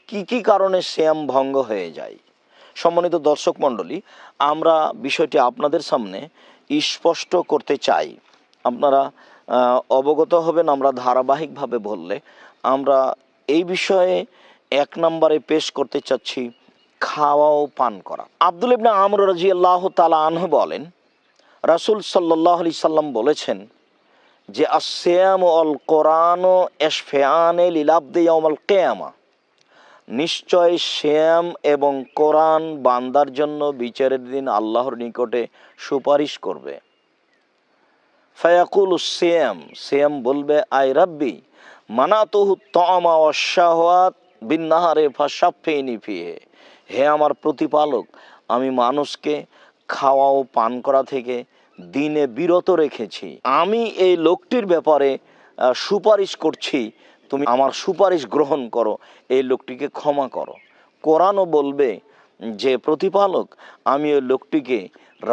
কি কি কারণে সিয়াম ভঙ্গ হয়ে যায়। সম্মানিত দর্শক মণ্ডলী, আমরা বিষয়টি আপনাদের সামনে স্পষ্ট করতে চাই, আপনারা অবগত হবেন। আমরা ধারাবাহিকভাবে বললে আমরা এই বিষয়ে 1 নম্বরে পেশ করতে চাচ্ছি খাওয়া ও পান করা। আব্দুল ইবনে আমর রাদিয়াল্লাহু তাআলা আনহু বলেন, রাসূল সাল্লাল্লাহু আলাইহি সাল্লাম বলেছেন যে আসসিয়াম ওয়াল কোরআন ইশফিআনে লিল আবদি ইয়াউমাল কিয়ামা, নিশ্চয় সিয়াম এবং কোরআন বান্দার জন্য বিচারের দিন আল্লাহর নিকটে সুপারিশ করবে। ফায়াকুলু সিয়াম, সিয়াম বলবে আই রাব্বি মানাতুহু তা'আমা ওয়াশ শাহওয়াত বিন নাহারে ফাশাফিনি ফিহি, হে আমার প্রতিপালক, আমি মানুষকে খাওয়া ও পান করা থেকে দিনে বিরত রেখেছি, আমি এই লোকটির ব্যাপারে সুপারিশ করছি, তুমি আমার সুপারিশ গ্রহণ করো, এই লোকটিকে ক্ষমা করো। কোরআনও বলবে যে প্রতিপালক, আমি ওই লোকটিকে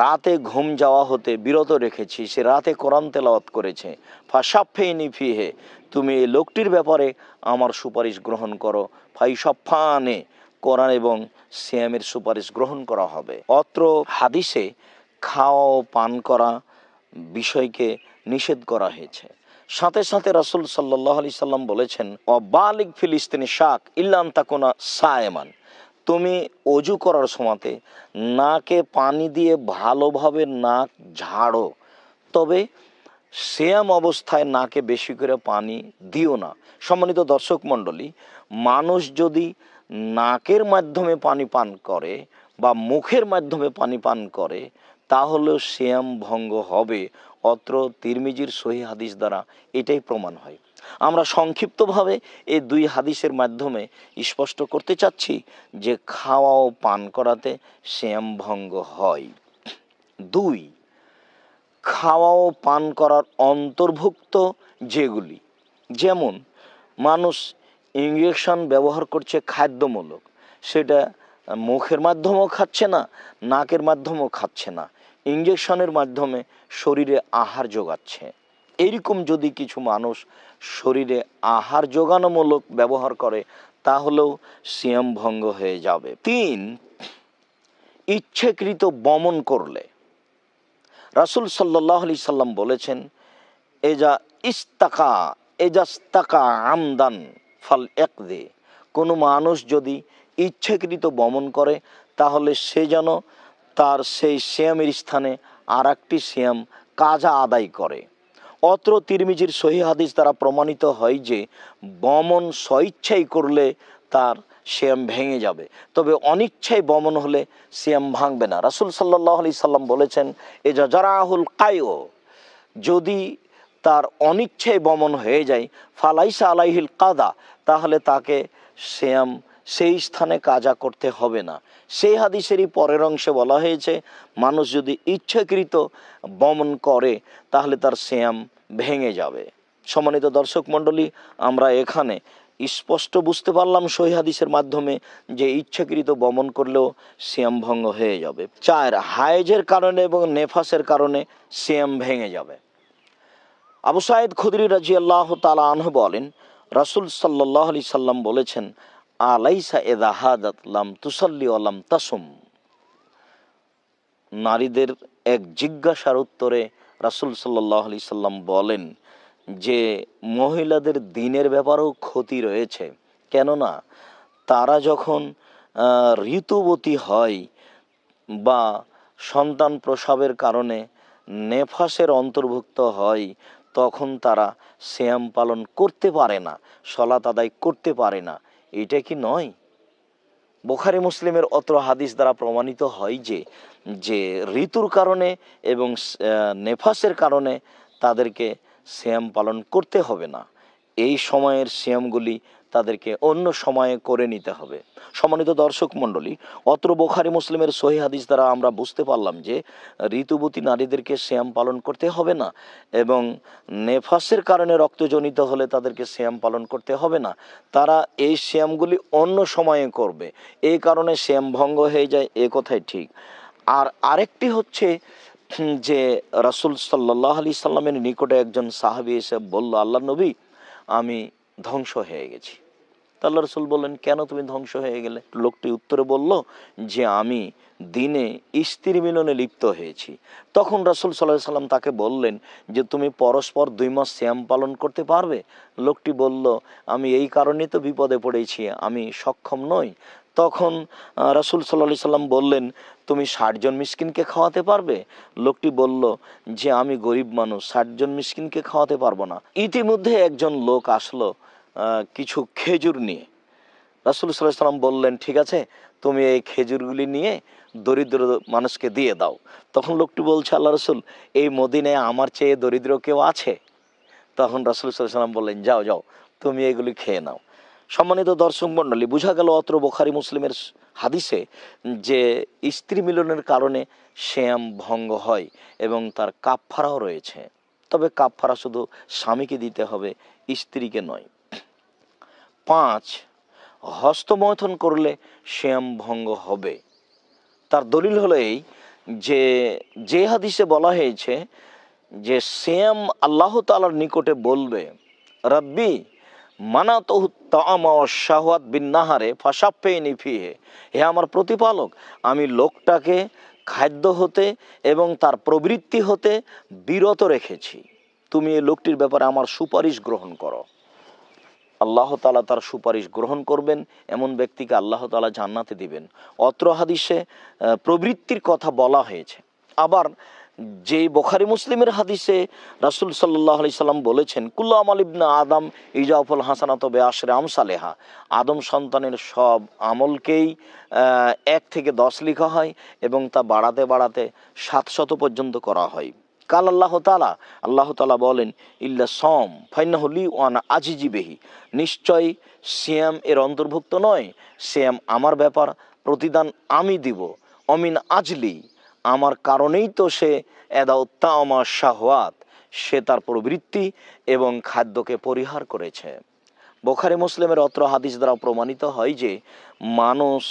রাতে ঘুম যাওয়া হতে বিরত রেখেছি, সে রাতে কোরআন তেলাওয়াত করেছে। ফাশাফিনি ফিহি, তুমি এই লোকটির ব্যাপারে আমার সুপারিশ গ্রহণ করো। ফাইশাফানে, কোরআন এবং সিয়ামের সুপারিশ গ্রহণ করা হবে। অত্র হাদিসে খাওয়া ও পান করা বিষয়কে নিষেধ করা হয়েছে। সাথে সাথে রাসূল সাল্লাল্লাহু আলাইহি সাল্লাম বলেছেন, অবালিগ ফিলিস্তিনি শাক ইল্লান তাকুনা সায়েমান, তুমি অজু করার সময়তে নাকে পানি দিয়ে ভালোভাবে নাক ঝাড়ো, তবে সিয়াম অবস্থায় নাকে বেশি করে পানি দিও না। সম্মানিত দর্শক মণ্ডলী, মানুষ যদি নাকের মাধ্যমে পানি পান করে বা মুখের মাধ্যমে পানি পান করে তাহলেও সিয়াম ভঙ্গ হবে। অত্র তিরমিজির সহিহ হাদিস দ্বারা এটাই প্রমাণ হয়। আমরা সংক্ষিপ্তভাবে এই 2 হাদিসের মাধ্যমে স্পষ্ট করতে চাচ্ছি যে খাওয়া ও পান করাতে সিয়াম ভঙ্গ হয়। 2, খাওয়া ও পান করার অন্তর্ভুক্ত যেগুলি, যেমন মানুষ ইঞ্জেকশন ব্যবহার করছে খাদ্যমূলক, সেটা মুখের মাধ্যমেও খাচ্ছে না, নাকের মাধ্যমেও খাচ্ছে না, ইঞ্জেকশনের মাধ্যমে শরীরে আহার যোগাচ্ছে। এইরকম যদি কিছু মানুষ শরীরে আহার যোগানোমূলক ব্যবহার করে তাহলেও সিয়াম ভঙ্গ হয়ে যাবে। 3, ইচ্ছাকৃত বমন করলে। রাসূল সাল্লাল্লাহু আলাইহি সাল্লাম বলেছেন, এজাস্তাকা আমদান ফাল ইয়াকদি, কোনো মানুষ যদি ইচ্ছাকৃত বমন করে তাহলে সে যেন তার সেই সিয়ামের স্থানে আর একটি সিয়াম কাজা আদায় করে। অত্র তিরমিজির সহিহ হাদিস দ্বারা প্রমাণিত হয় যে বমন স্বইচ্ছাই করলে তার সিয়াম ভেঙে যাবে, তবে অনিচ্ছায় বমন হলে সিয়াম ভাঙবে না। রাসূল সাল্লাল্লাহু আলাইহি সাল্লাম বলেছেন, এজা জারাহুল কায়ো, যদি তার অনিচ্ছায় বমন হয়ে যায়, ফালাইসা আলাইহিল কাদা, তাহলে তাকে সিয়াম সেই স্থানে কাজা করতে হবে না। সেই হাদিসেরই পরের অংশে বলা হয়েছে, মানুষ যদি ইচ্ছাকৃত বমন করে তাহলে তার সিয়াম ভেঙে যাবে। সম্মানিত দর্শক মণ্ডলী, আমরা এখানে স্পষ্ট বুঝতে পারলাম সহিহ হাদিসের মাধ্যমে যে ইচ্ছাকৃত বমন করলেও সিয়াম ভঙ্গ হয়ে যাবে। 4, হায়েজের কারণে এবং নেফাসের কারণে সিয়াম ভেঙে যাবে। আবু সাঈদ খুদরি রাদিয়াল্লাহু তাআলা আনহু বলেন, রাসূল সাল্লাল্লাহু আলাইহি সাল্লাম বলেছেন, আলাইসা ইযা হাদাত লাম তুসাল্লি ওয়া লাম তাসুম। নারীদের এক জিজ্ঞাসার উত্তরে রাসূল সাল্লাল্লাহু আলাইহি সাল্লাম বলেন যে মহিলাদের দিনের ব্যাপারেও ক্ষতি রয়েছে, কেননা তারা যখন ঋতুবতী হয় বা সন্তান প্রসবের কারণে নেফাসের অন্তর্ভুক্ত হয় তখন তারা সিয়াম পালন করতে পারে না, সালাত আদায় করতে পারে না। এটা কি নয়? বুখারী মুসলিমের অত্র হাদিস দ্বারা প্রমাণিত হয় যে ঋতুর কারণে এবং নেফাসের কারণে তাদেরকে সিয়াম পালন করতে হবে না, এই সময়ের সিয়ামগুলি তাদেরকে অন্য সময়ে করে নিতে হবে। সম্মানিত দর্শক মণ্ডলী, অত্র বুখারী মুসলিমের সহিহ হাদিস দ্বারা আমরা বুঝতে পারলাম যে ঋতুবতী নারীদেরকে সিয়াম পালন করতে হবে না এবং নেফাসের কারণে রক্তজনিত হলে তাদেরকে সিয়াম পালন করতে হবে না, তারা এই সিয়ামগুলি অন্য সময়ে করবে, এই কারণে সিয়াম ভঙ্গ হয়ে যায়, এ কথাই ঠিক। আর আরেকটি হচ্ছে যে রাসূল সাল্লাল্লাহু আলাইহি সাল্লামের নিকটে একজন সাহাবী এসে বলল, আল্লাহর নবী, আমি ধ্বংস হয়ে গেছি, তা আল্লাহ রাসূল বললেন, কেন তুমি ধ্বংস হয়ে গেলে? লোকটি উত্তরে বলল যে আমি দিনে স্ত্রী মিলনে লিপ্ত হয়েছি। তখন রাসূল সাল্লাল্লাহু আলাইহি সাল্লাম তাকে বললেন যে তুমি পরস্পর 2 মাস সিয়াম পালন করতে পারবে? লোকটি বলল, আমি এই কারণেই তো বিপদে পড়েছি, আমি সক্ষম নই। তখন রাসূল সাল্লাল্লাহু আলাইহি সাল্লাম বললেন, তুমি 60 জন মিসকিনকে খাওয়াতে পারবে? লোকটি বলল যে আমি গরিব মানুষ, 60 জন মিসকিনকে খাওয়াতে পারবো না। ইতিমধ্যে একজন লোক আসলো কিছু খেজুর নিয়ে। রাসূল সাল্লাল্লাহু আলাইহি সাল্লাম বললেন, ঠিক আছে, তুমি এই খেজুরগুলি নিয়ে দরিদ্র মানুষকে দিয়ে দাও। তখন লোকটি বলছে, আল্লাহ রাসূল, এই মদিনায় আমার চেয়ে দরিদ্র কেউ আছে? তখন রাসূল সাল্লাল্লাহু আলাইহি সাল্লাম বললেন, যাও যাও, তুমি এগুলি খেয়ে নাও। সম্মানিত দর্শক মণ্ডলী, বোঝা গেল অত্র বুখারী মুসলিমের হাদিসে যে স্ত্রী মিলনের কারণে সিয়াম ভঙ্গ হয় এবং তার কাফফারাও রয়েছে। তবে কাফফারা শুধু স্বামীকে দিতে হবে, স্ত্রীকে নয়। 5, হস্তমৈথুন করলে সিয়াম ভঙ্গ হবে। তার দলিল হলো এই যে হাদিসে বলা হয়েছে যে সিয়াম আল্লাহ তাআলার নিকটে বলবে, রাব্বি মানাতুহু তাআমা ওয়াশ শাহওয়াত বিন নাহারে ফাশাফফিনি ফিহি, হে আমার প্রতিপালক, আমি লোকটাকে খাদ্য হতে এবং তার প্রবৃত্তি হতে বিরত রেখেছি, তুমি এই লোকটির ব্যাপারে আমার সুপারিশ গ্রহণ করো। আল্লাহ তাআলা তার সুপারিশ গ্রহণ করবেন, এমন ব্যক্তিকে আল্লাহ তাআলা জান্নাতে দিবেন। অত্র হাদিসে প্রবৃত্তির কথা বলা হয়েছে। আবার যেই বুখারী মুসলিমের হাদিসে রাসূল সাল্লাল্লাহু আলাইহি সাল্লাম বলেছেন, কুল্লু আমাল ইবনে আদম ইজাফুল হাসানাতু বিআশরি আমসালিহা, আদম সন্তানের সব আমলকেই 1 থেকে 10 লেখা হয় এবং তা বাড়াতে বাড়াতে 700 পর্যন্ত করা হয়। কাল আল্লাহ তাআলা বলেন, ইল্লা সম ফাইন্নাহু লি ওয়া আনা আজিজি বিহি, নিশ্চয় সিয়াম এর অন্তর্ভুক্ত নয়, সিয়াম আমার ব্যাপার, প্রতিদান আমি দিব। অমিন আজলি, আমার কারণেই তো সে এদাউত্তামা শাহওয়াত, সে তার প্রবৃত্তি এবং খাদ্যকে পরিহার করেছে। বুখারী মুসলিমের অত্র হাদিস দ্বারা প্রমাণিত হয় যে মানুষ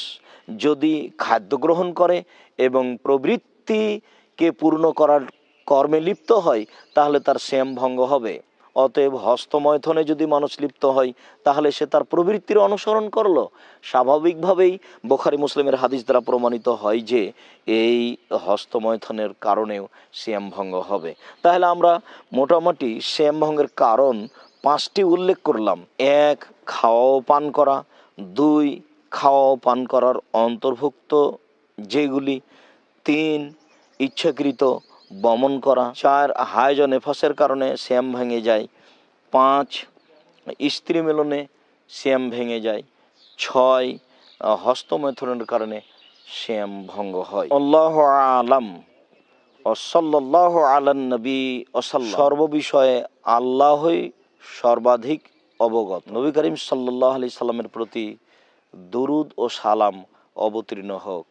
যদি খাদ্য গ্রহণ করে এবং প্রবৃত্তিকে পূর্ণ করার কর্মে লিপ্ত হয় তাহলে তার সিয়াম ভঙ্গ হবে। অতএব হস্তমৈথনে যদি মানুষ লিপ্ত হয় তাহলে সে তার প্রবৃত্তির অনুসরণ করলো। স্বাভাবিকভাবেই বুখারী মুসলিমের হাদিস দ্বারা প্রমাণিত হয় যে এই হস্তমৈথনের কারণেও সিয়াম ভঙ্গ হবে। তাহলে আমরা মোটামুটি সিয়াম ভঙ্গের কারণ 5টি উল্লেখ করলাম। 1, খাওয়া ও পান করা। 2, খাওয়া ও পান করার অন্তর্ভুক্ত যেগুলি। 3, ইচ্ছাকৃত বমন করা। 4, হায়েজ ও নেফাসের কারণে সিয়াম ভেঙে যায়। 5, স্ত্রী মিলনে সিয়াম ভেঙে যায়। 6, হস্তমৈথুনের কারণে সিয়াম ভঙ্গ হয়। আল্লাহু আ'লাম ও সাল্লাল্লাহু আলান নবী ওয়াসাল্লাম। সর্ববিষয়ে আল্লাহই সর্বাধিক অবগত। নবী করিম সাল্লাল্লাহু আলাইহি সাল্লামের প্রতি দুরুদ ও সালাম অবতীর্ণ হোক।